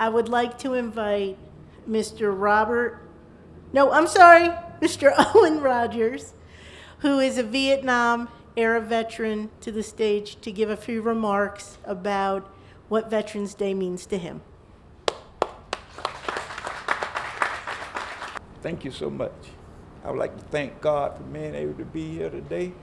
I would like to invite Mr. Owen Rogers, who is a Vietnam-era veteran, to the stage to give a few remarks about what Veterans Day means to him. Thank you so much. I would like to thank God for being able to be here today.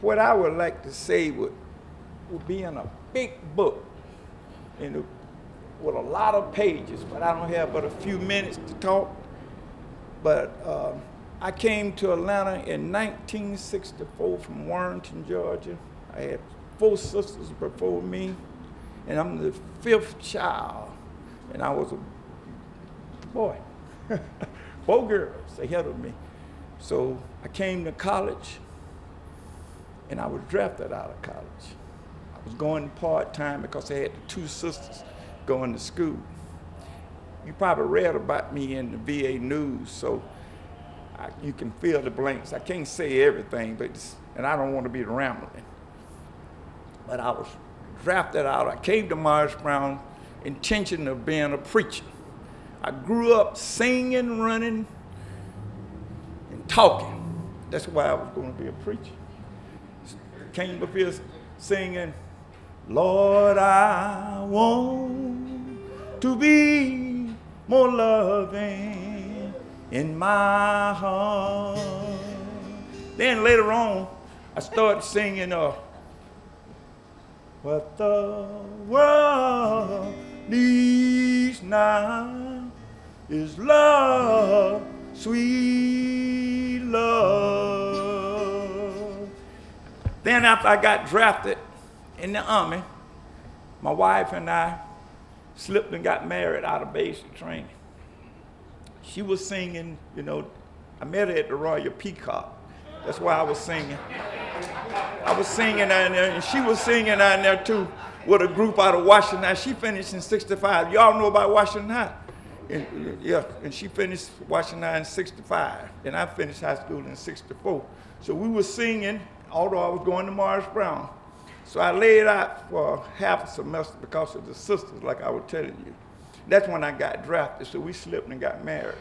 What I would like to say would be in a big book with a lot of pages, but I don't have but a few minutes to talk. But I came to Atlanta in 1964 from Warrenton, Georgia. I had 4 sisters before me, and I'm the 5th child. And I was a boy, 4 girls ahead of me. So I came to college, and I was drafted out of college. I was going part-time because I had the 2 sisters going to school. You probably read about me in the VA news, so you can fill the blanks. I can't say everything, and I don't want to be rambling. But I was drafted out. I came to Morris Brown intention of being a preacher. I grew up singing, running, and talking. That's why I was going to be a preacher. Came up here singing, Lord, I want to be more loving in my heart. Then later on, I started singing, what the world needs now is love, sweet love. Then after I got drafted in the Army, my wife and I slipped and got married out of basic training. She was singing, I met her at the Royal Peacock. That's why I was singing. I was singing down there, and she was singing down there too with a group out of Washington High. She finished in 65. Y'all know about Washington High? And she finished Washington High in 65, and I finished high school in 64. So we were singing, although I was going to Morris Brown. So I laid out for half a semester because of the sisters, like I was telling you. That's when I got drafted, so we slipped and got married.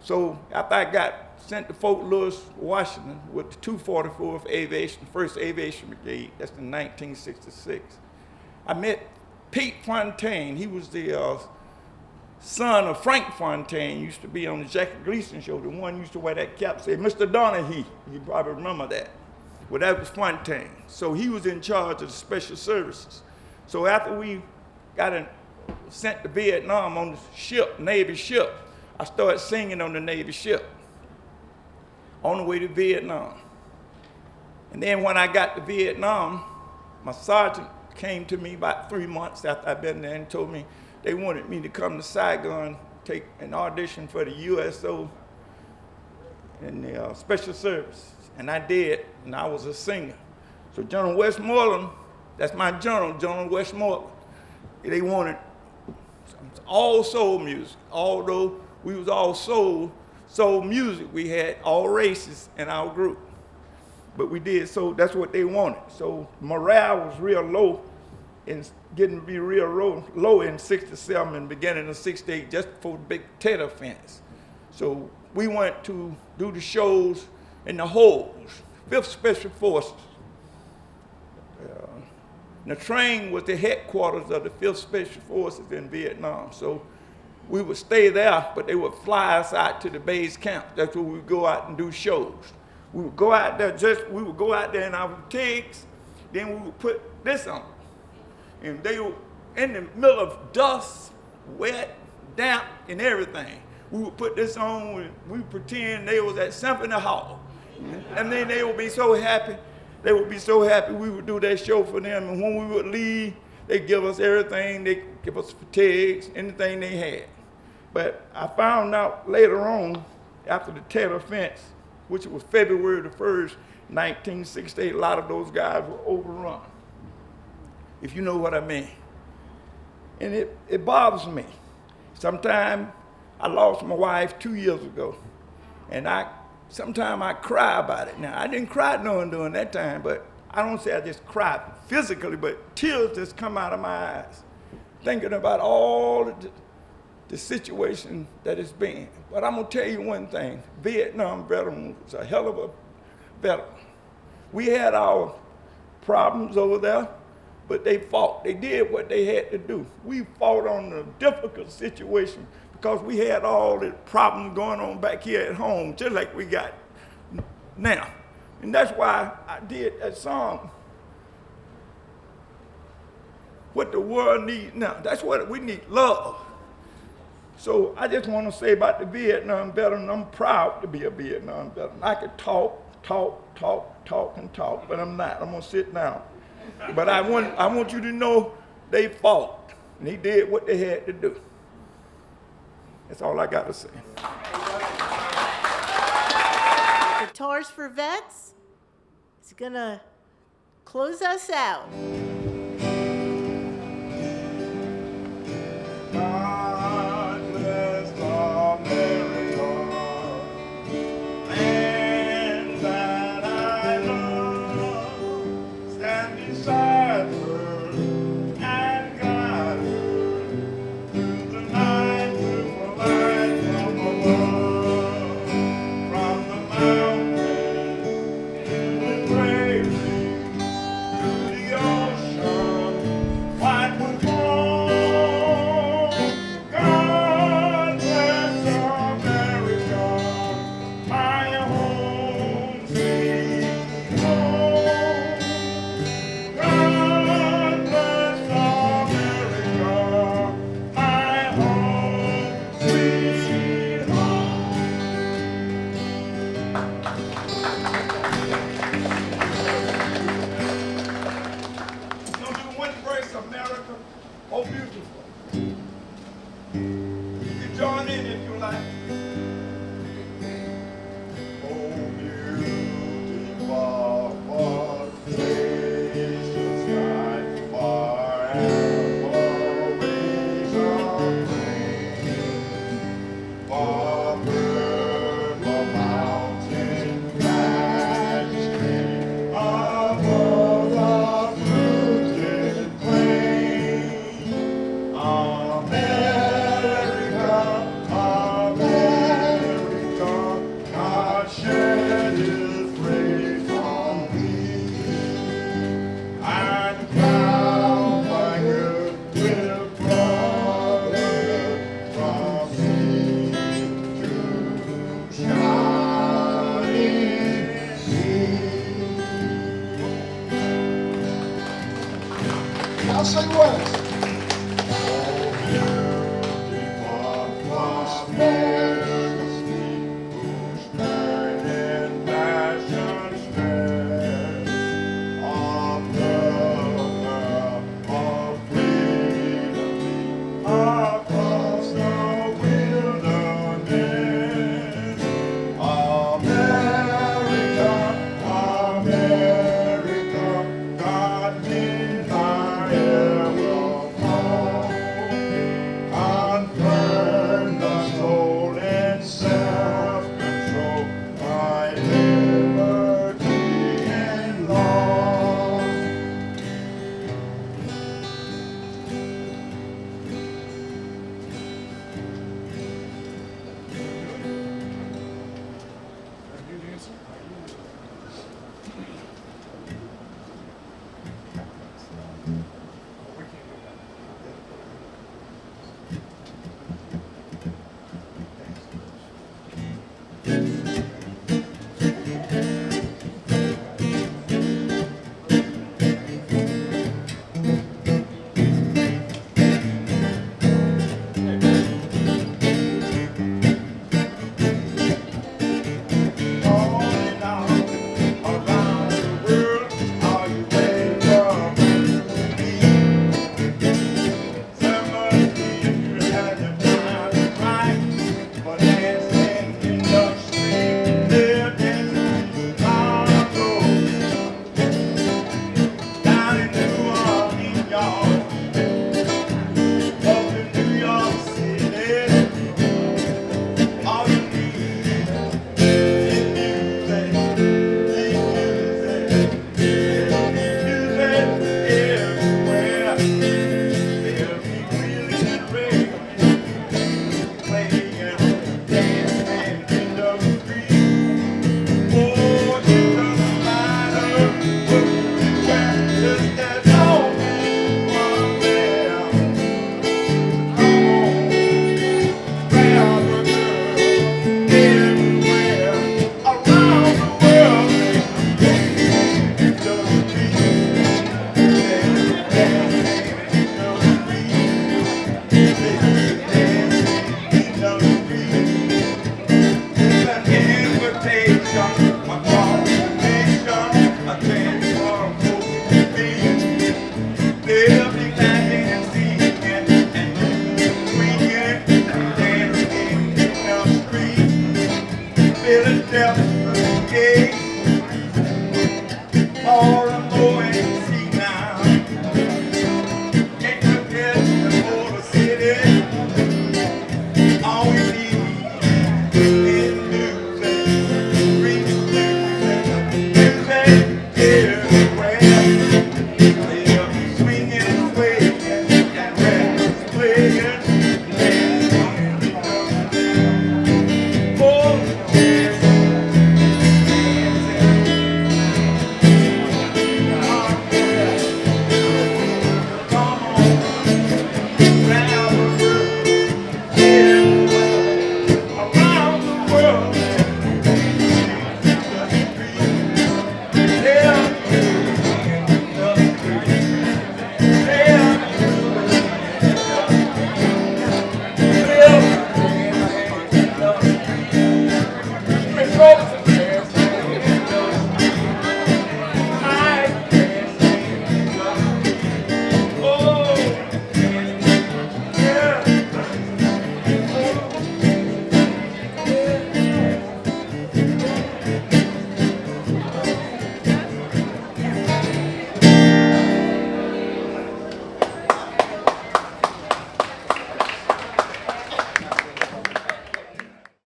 So after I got sent to Fort Lewis, Washington with the 244th Aviation, 1st Aviation Brigade, that's in 1966. I met Pete Fontaine. He was the son of Frank Fontaine, used to be on the Jackie Gleason show, the one used to wear that cap, say, Mr. Donahue. You probably remember that. Well, that was Fontaine. So he was in charge of the special services. So after we got sent to Vietnam on the ship, Navy ship, I started singing on the Navy ship on the way to Vietnam. And then when I got to Vietnam, my sergeant came to me about 3 months after I'd been there and told me they wanted me to come to Saigon, take an audition for the USO and the Special Service. And I did, and I was a singer. So General Westmoreland, that's my general, General Westmoreland, they wanted all soul music. Although we was all soul music, we had all races in our group. But we did, so that's what they wanted. So morale was real low, and getting to be real low in 67 and beginning of 68, just before the big Tet offense. So we went to do the shows in the holes, 5th Special Forces. The train was the headquarters of the 5th Special Forces in Vietnam. So we would stay there, but they would fly us out to the base camp. That's where we would go out and do shows. We would go out there in our boutiques, then we would put this on. And they were in the middle of dust, wet, damp, and everything. We would put this on, and we would pretend they was at Symphony Hall. And then they would be so happy. They would be so happy we would do that show for them. And when we would leave, they'd give us everything. They'd give us fatigues, anything they had. But I found out later on, after the Tet offense, which was February the 1st, 1968, a lot of those guys were overrun, if you know what I mean. And it bothers me. Sometimes I lost my wife 2 years ago, and sometimes I cry about it. Now, I didn't cry during that time, but I don't say I just cried physically, but tears just come out of my eyes, thinking about all the situation that it's been. But I'm gonna tell you one thing, Vietnam veteran was a hell of a veteran. We had our problems over there, but they fought. They did what they had to do. We fought on a difficult situation because we had all the problems going on back here at home, just like we got now. And that's why I did that song, What the World Needs Now. That's what we need, love. So I just want to say about the Vietnam veteran, I'm proud to be a Vietnam veteran. I could talk, but I'm not. I'm going to sit down. But I want you to know they fought, and they did what they had to do. That's all I got to say. Guitars for Vets is going to close us out. God bless America, land that I love. Stand beside her and guide her through the night, through the light from above, from the mountain in the prairie to the ocean, white with gold. God bless America, my home sweet home. God bless America, my home sweet home. So you wouldn't embrace America, oh beautiful. You can join in if you like. Oh beautiful, what gracious sky, forever waves of rain, for purple mountain majesty, above the fruited plain. America, God shed His grace on thee, and crown thy good with brother from sea to shining sea. I'll say what?